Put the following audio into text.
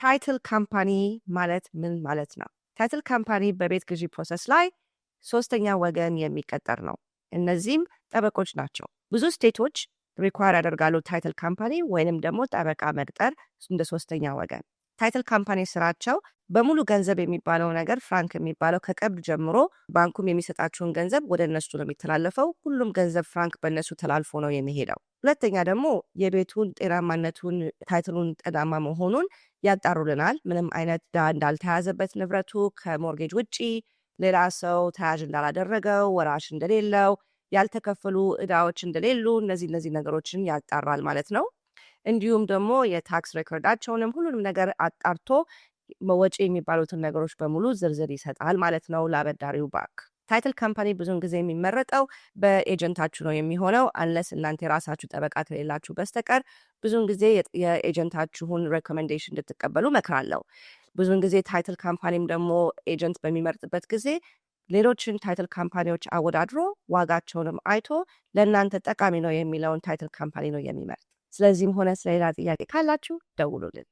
ታይትል ካምፓኒ ማለት ምን ማለት ነው? ታይትል ካምፓኒ በቤት ግዢ ፕሮሰስ ላይ ሶስተኛ ወገን የሚቀጠር ነው። እነዚህም ጠበቆች ናቸው። ብዙ ስቴቶች ሪኳየር ያደርጋሉ ታይትል ካምፓኒ ወይንም ደግሞ ጠበቃ መቅጠር እንደ ሶስተኛ ወገን። ታይትል ካምፓኒ ስራቸው በሙሉ ገንዘብ የሚባለው ነገር ፍራንክ የሚባለው ከቀብድ ጀምሮ ባንኩም የሚሰጣቸውን ገንዘብ ወደ እነሱ ነው የሚተላለፈው። ሁሉም ገንዘብ ፍራንክ በእነሱ ተላልፎ ነው የሚሄደው። ሁለተኛ ደግሞ የቤቱን ጤናማነቱን ታይትሉን ጤናማ መሆኑን ያጣሩልናል። ምንም አይነት ዕዳ እንዳልተያዘበት ንብረቱ ከሞርጌጅ ውጪ ሌላ ሰው ተያዥ እንዳላደረገው፣ ወራሽ እንደሌለው፣ ያልተከፈሉ ዕዳዎች እንደሌሉ እነዚህ ነገሮችን ያጣራል ማለት ነው። እንዲሁም ደግሞ የታክስ ሬኮርዳቸውንም ሁሉንም ነገር አጣርቶ ወጪ የሚባሉትን ነገሮች በሙሉ ዝርዝር ይሰጣል ማለት ነው ለአበዳሪው ባንክ። ታይትል ካምፓኒ ብዙውን ጊዜ የሚመረጠው በኤጀንታችሁ ነው የሚሆነው። አንለስ እናንተ የራሳችሁ ጠበቃ ከሌላችሁ በስተቀር ብዙውን ጊዜ የኤጀንታችሁን ሬኮሜንዴሽን እንድትቀበሉ መክራለሁ። ብዙውን ጊዜ ታይትል ካምፓኒም ደግሞ ኤጀንት በሚመርጥበት ጊዜ ሌሎችን ታይትል ካምፓኒዎች አወዳድሮ ዋጋቸውንም አይቶ ለእናንተ ጠቃሚ ነው የሚለውን ታይትል ካምፓኒ ነው የሚመርጥ። ስለዚህም ሆነ ስለሌላ ጥያቄ ካላችሁ ደውሉልን።